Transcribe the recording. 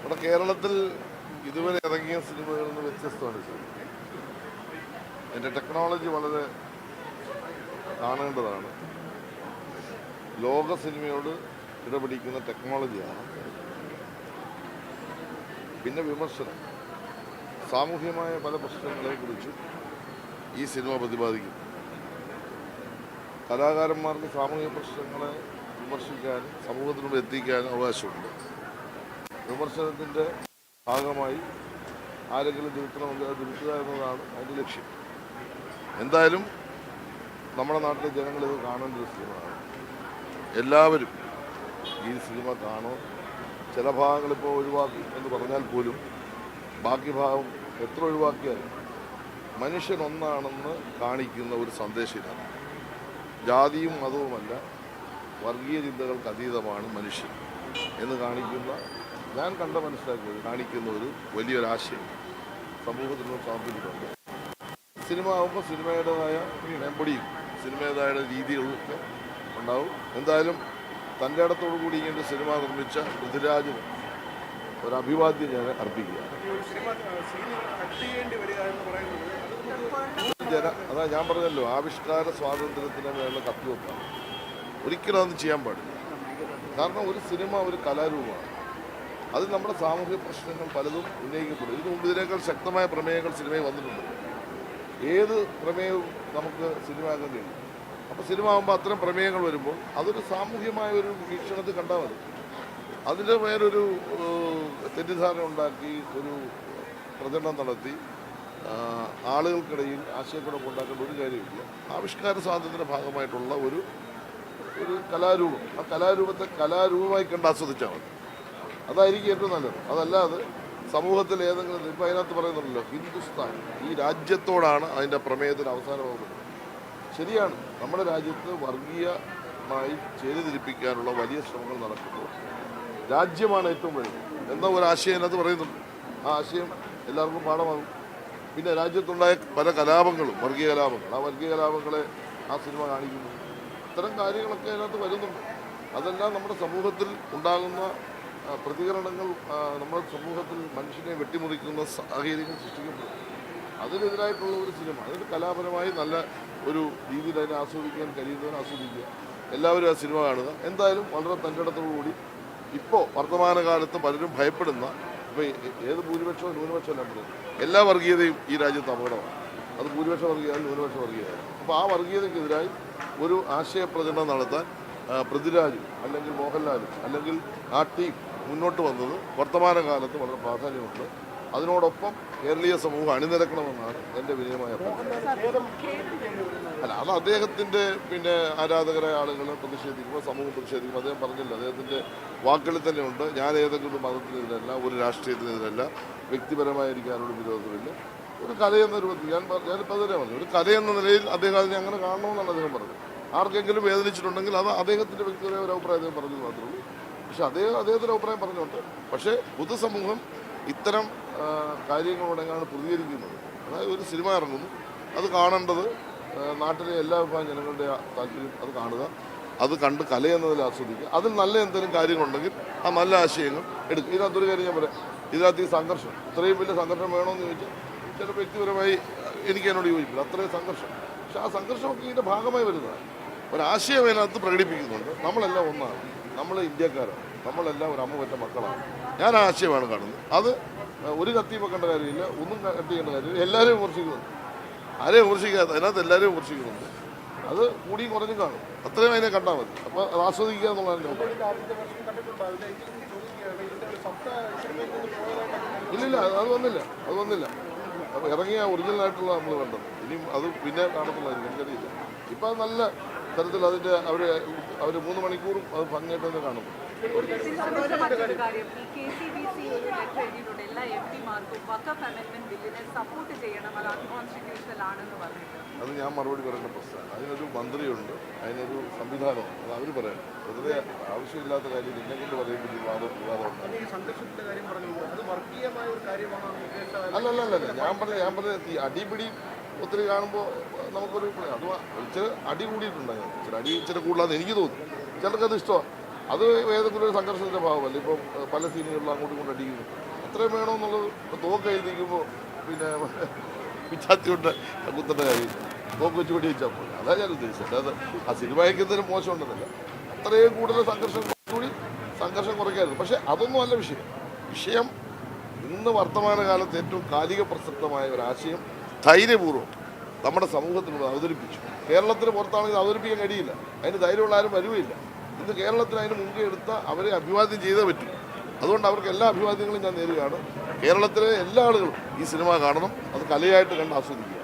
നമ്മുടെ കേരളത്തിൽ ഇതുവരെ ഇറങ്ങിയ സിനിമകളിൽ നിന്ന് വ്യത്യസ്തമാണ് സാർ. അതിൻ്റെ ടെക്നോളജി വളരെ കാണേണ്ടതാണ്. ലോക സിനിമയോട് ഇടപിടിക്കുന്ന ടെക്നോളജിയാണ്. പിന്നെ വിമർശനം, സാമൂഹ്യമായ പല പ്രശ്നങ്ങളെക്കുറിച്ച് ഈ സിനിമ പ്രതിപാദിക്കുന്നു. കലാകാരന്മാർക്ക് സാമൂഹ്യ പ്രശ്നങ്ങളെ വിമർശിക്കാനും സമൂഹത്തിനോട് എത്തിക്കാനും അവകാശമുണ്ട്. വിമർശനത്തിൻ്റെ ഭാഗമായി ആരെങ്കിലും തിരുത്തണമെങ്കിൽ അത് തിരുത്തുക എന്നതാണ് അതിൻ്റെ ലക്ഷ്യം. എന്തായാലും നമ്മുടെ നാട്ടിലെ ജനങ്ങൾ ഇത് കാണേണ്ട ഒരു സിനിമയാണ്. എല്ലാവരും ഈ സിനിമ കാണും. ചില ഭാഗങ്ങളിപ്പോൾ ഒഴിവാക്കി എന്ന് പറഞ്ഞാൽ പോലും ബാക്കി ഭാഗം എത്ര ഒഴിവാക്കിയാലും മനുഷ്യൻ ഒന്നാണെന്ന് കാണിക്കുന്ന ഒരു സന്ദേശമാണ്. ജാതിയും മതവുമല്ല, വർഗീയ ചിന്തകൾക്ക് അതീതമാണ് മനുഷ്യൻ എന്ന് കാണിക്കുന്ന, ഞാൻ മനസ്സിലാക്കിയത് കാണിക്കുന്ന ഒരു വലിയൊരാശയം സമൂഹത്തിന് സ്വാധീനിക്കുന്നുണ്ട്. സിനിമ ആകുമ്പോൾ സിനിമയുടേതായ മേമ്പടിയും സിനിമയുടേതായ രീതികളൊക്കെ ഉണ്ടാവും. എന്തായാലും തൻ്റെ ഇടത്തോടു കൂടി ഇങ്ങനെ സിനിമ നിർമ്മിച്ച പൃഥ്വിരാജിന് ഒരു അഭിവാദ്യം ഞാൻ അർപ്പിക്കുക. അതാ ഞാൻ പറഞ്ഞല്ലോ, ആവിഷ്കാര സ്വാതന്ത്ര്യത്തിന് മേലുള്ള കത്തിവെപ്പാണ്. ഒരിക്കലും അതൊന്നും ചെയ്യാൻ പാടില്ല. കാരണം ഒരു സിനിമ ഒരു കലാരൂപമാണ്. അത് നമ്മുടെ സാമൂഹ്യ പ്രശ്നങ്ങൾ പലതും ഉന്നയിക്കപ്പെടും. ഇതിനു മുമ്പ് ഇതിനേക്കാൾ ശക്തമായ പ്രമേയങ്ങൾ സിനിമയിൽ വന്നിട്ടുണ്ട്. ഏത് പ്രമേയവും നമുക്ക് സിനിമയാക്കാൻ കഴിയും. അപ്പോൾ സിനിമ ആകുമ്പോൾ അത്തരം പ്രമേയങ്ങൾ വരുമ്പോൾ അതൊരു സാമൂഹ്യമായ ഒരു വീക്ഷണത്തിൽ കണ്ടാൽ മതി. അതിൻ്റെ മേലൊരു തെറ്റിദ്ധാരണ ഉണ്ടാക്കി ഒരു പ്രചരണം നടത്തി ആളുകൾക്കിടയിൽ ആശയക്കുഴപ്പം ഉണ്ടാക്കേണ്ട ഒരു കാര്യമില്ല. ആവിഷ്കാര സ്വാതന്ത്ര്യത്തിൻ്റെ ഭാഗമായിട്ടുള്ള ഒരു കലാരൂപം, ആ കലാരൂപത്തെ കലാരൂപമായി കണ്ട് ആസ്വദിച്ചാൽ മതി. അതായിരിക്കും ഏറ്റവും നല്ലത്. അതല്ലാതെ സമൂഹത്തിൽ ഏതെങ്കിലും, ഇപ്പം അതിനകത്ത് പറയുന്നുണ്ടല്ലോ, ഹിന്ദുസ്ഥാൻ, ഈ രാജ്യത്തോടാണ് അതിൻ്റെ പ്രമേയത്തിന് അവസാനമാകുന്നത്. ശരിയാണ്, നമ്മുടെ രാജ്യത്ത് വർഗീയമായി ചേരിതിരിപ്പിക്കാനുള്ള വലിയ ശ്രമങ്ങൾ നടക്കുമ്പോൾ രാജ്യമാണ് ഏറ്റവും വലുത് എന്ന ഒരു ആശയം അതിനകത്ത് പറയുന്നുണ്ട്. ആ ആശയം എല്ലാവർക്കും പാഠമാകും. പിന്നെ രാജ്യത്തുണ്ടായ പല കലാപങ്ങളും, വർഗീയ കലാപങ്ങൾ, ആ വർഗീയ കലാപങ്ങളെ ആ സിനിമ കാണിക്കുന്നു. ഇത്തരം കാര്യങ്ങളൊക്കെ അതിനകത്ത് വരുന്നുണ്ട്. അതെല്ലാം നമ്മുടെ സമൂഹത്തിൽ ഉണ്ടാകുന്ന പ്രതികരണങ്ങൾ, നമ്മുടെ സമൂഹത്തിൽ മനുഷ്യനെ വെട്ടിമുറിക്കുന്ന സാഹചര്യങ്ങൾ സൃഷ്ടിക്കപ്പെടും. അതിനെതിരായിട്ടുള്ള ഒരു സിനിമ, അതിന് കലാപരമായി നല്ല ഒരു രീതിയിൽ അതിനെ ആസ്വദിക്കാൻ കഴിയുന്നതിന് ആസ്വദിക്കുക. എല്ലാവരും ആ സിനിമ കാണുക. എന്തായാലും വളരെ തൻ്റെടത്തോടുകൂടി ഇപ്പോൾ വർത്തമാനകാലത്ത് പലരും ഭയപ്പെടുന്ന, ഇപ്പോൾ ഏത് ഭൂരിപക്ഷവും ന്യൂനപക്ഷമല്ല പറയുന്നത്, എല്ലാ വർഗീയതയും ഈ രാജ്യത്ത് അപകടമാണ്. അത് ഭൂരിപക്ഷ വർഗീയത, ന്യൂനപക്ഷ വർഗീയത. അപ്പോൾ ആ വർഗീയതയ്ക്കെതിരായി ഒരു ആശയപ്രചരണം നടത്താൻ പൃഥ്വിരാജും അല്ലെങ്കിൽ മോഹൻലാലും അല്ലെങ്കിൽ ആ ടീം മുന്നോട്ട് വന്നത് വർത്തമാനകാലത്ത് വളരെ പ്രാധാന്യമുണ്ട്. അതിനോടൊപ്പം കേരളീയ സമൂഹം അണിനിരക്കണമെന്നാണ് എൻ്റെ വിനയമായ അഭിപ്രായം. അല്ല, അത് അദ്ദേഹത്തിൻ്റെ പിന്നെ ആരാധകരായ ആളുകൾ പ്രതിഷേധിക്കുമ്പോൾ സമൂഹം പ്രതിഷേധിക്കുമ്പോൾ അദ്ദേഹം പറഞ്ഞില്ല, അദ്ദേഹത്തിൻ്റെ വാക്കുകളിൽ തന്നെയുണ്ട്, ഞാൻ ഏതെങ്കിലും മതത്തിനെതിരല്ല, ഒരു രാഷ്ട്രീയത്തിനെതിരല്ല, വ്യക്തിപരമായി എനിക്ക് ആരോട് വിരോധമില്ല. ഒരു കലയെന്ന രൂപത്തിൽ ഞാനിപ്പോൾ അതിനെ പറഞ്ഞു, ഒരു കലയെന്ന നിലയിൽ അദ്ദേഹം അതിനെ അങ്ങനെ കാണണമെന്നാണ് അദ്ദേഹം പറഞ്ഞത്. ആർക്കെങ്കിലും വേദനിച്ചിട്ടുണ്ടെങ്കിൽ അത് അദ്ദേഹത്തിൻ്റെ വ്യക്തിപരമായ ഒരു അഭിപ്രായം അദ്ദേഹം പറഞ്ഞത് മാത്രമേ ഉള്ളൂ. പക്ഷെ അദ്ദേഹത്തിൻ്റെ അഭിപ്രായം പറഞ്ഞുകൊണ്ട്, പക്ഷേ പൊതുസമൂഹം ഇത്തരം കാര്യങ്ങളോടെങ്ങാണ് പ്രതികരിക്കുന്നത്. അതായത് ഒരു സിനിമ ഇറങ്ങുന്നു, അത് കാണേണ്ടത് നാട്ടിലെ എല്ലാ വിഭാഗം ജനങ്ങളുടെ താല്പര്യം, അത് കാണുക, അത് കണ്ട് കലയെന്നതിൽ ആസ്വദിക്കുക. അതിൽ നല്ല എന്തെങ്കിലും കാര്യങ്ങളുണ്ടെങ്കിൽ ആ നല്ല ആശയങ്ങൾ എടുക്കുക. ഇതിനകത്തൊരു കാര്യം ഞാൻ പറയാം, ഇതിനകത്ത് ഈ സംഘർഷം, ഇത്രയും വലിയ സംഘർഷം വേണമെന്ന് ചോദിച്ചാൽ ചിലപ്പോൾ വ്യക്തിപരമായി എനിക്ക് എന്നോട് യോജിപ്പില്ല, അത്രയും സംഘർഷം. പക്ഷെ ആ സംഘർഷമൊക്കെ ഇതിൻ്റെ ഭാഗമായി വരുന്നതാണ്. ഒരാശയം അതിനകത്ത് പ്രകടിപ്പിക്കുന്നുണ്ട്. നമ്മളെല്ലാം ഒന്നാണ്, നമ്മൾ ഇന്ത്യക്കാരാണ്, നമ്മളെല്ലാം ഒരു അമ്മ പറ്റ മക്കളാണ്. ഞാൻ ആ ആശയമാണ് കാണുന്നത്. അത് ഒരു കത്തി വെക്കേണ്ട കാര്യമില്ല, ഒന്നും കത്തി ചെയ്യേണ്ട കാര്യമില്ല. എല്ലാവരെയും വിമർശിക്കുന്നുണ്ട്, ആരെയും വിമർശിക്കാതെ അതിനകത്ത് എല്ലാവരെയും വിമർശിക്കുന്നുണ്ട്. അത് കൂടിയും കുറഞ്ഞും കാണും, അത്രയും അതിനെ കണ്ടാൽ മതി. അപ്പോൾ അത് ആസ്വദിക്കുക എന്നുള്ളതാണ്. ഇല്ലില്ല, അത് വന്നില്ല. അപ്പോൾ ഇറങ്ങിയ ഒറിജിനലായിട്ടുള്ള നമ്മൾ കണ്ടത്. ഇനിയും അത് പിന്നെ കാണത്തുള്ളതായിരിക്കും, എനിക്കറിയില്ല. ഇപ്പം അത് നല്ല തരത്തിൽ അതിൻ്റെ അവർ 3 മണിക്കൂറും അത് ഭംഗിയായിട്ട് തന്നെ കാണുന്നു. അത് ഞാൻ മറുപടി പറയേണ്ട പ്രശ്നമാണ്. അതിനൊരു മന്ത്രിയുണ്ട്, അതിനൊരു സംവിധാനമുണ്ട്, അത് അവർ പറയണം. വെറുതെ ആവശ്യമില്ലാത്ത കാര്യം എന്നെ കൊണ്ട് പറയുമ്പോൾ വിവാദം അല്ലല്ല. ഞാൻ പറഞ്ഞ ഈ അടിപിടി ഒത്തിരി കാണുമ്പോൾ നമുക്കൊരു അത് ഇച്ചിരി അടി കൂടിയിട്ടുണ്ടായിരുന്നു. ഇച്ചിരി കൂടുതലാന്ന് എനിക്ക് തോന്നുന്നു. ചിലർക്കത് ഇഷ്ടമാണ്. അത് ഏതെങ്കിലും ഒരു സംഘർഷത്തിൻ്റെ ഭാഗമല്ല. ഇപ്പം പല സീനുകളിലും അങ്ങോട്ടും ഇങ്ങോട്ടും അടിക്കുന്നു. അത്രയും വേണമെന്നുള്ളത് തോക്ക് എഴുതിക്കുമ്പോൾ പിന്നെ പിച്ചാത്തി കൊണ്ട് കുത്തേണ്ട കാര്യം തോക്ക് വെച്ച് കൂടി വെച്ചാൽ പോലെ. അതാണ് ഞാൻ ഉദ്ദേശിച്ചത്. അതായത് ആ സിനിമ അയക്കുന്നതിന് മോശം ഉണ്ടെന്നില്ല. അത്രയും കൂടുതൽ സംഘർഷം കുറയ്ക്കായിരുന്നു. പക്ഷെ അതൊന്നും അല്ല വിഷയം. വിഷയം ഇന്ന് വർത്തമാനകാലത്ത് ഏറ്റവും കാലിക പ്രസക്തമായ ഒരാശയം ധൈര്യപൂർവ്വം നമ്മുടെ സമൂഹത്തിനോട് അവതരിപ്പിച്ചു. കേരളത്തിന് പുറത്താണെങ്കിൽ അവതരിപ്പിക്കാൻ കഴിയില്ല. അതിന് ധൈര്യമുള്ള ആരും വരുകയില്ല. ഇന്ന് കേരളത്തിൽ അതിന് മുൻകൈ എടുത്ത അവരെ അഭിവാദ്യം ചെയ്തേ പറ്റും. അതുകൊണ്ട് അവർക്ക് എല്ലാ അഭിവാദ്യങ്ങളും ഞാൻ നേരുകയാണ്. കേരളത്തിലെ എല്ലാ ആളുകളും ഈ സിനിമ കാണണം. അത് കലയായിട്ട് കണ്ട് ആസ്വദിക്കും.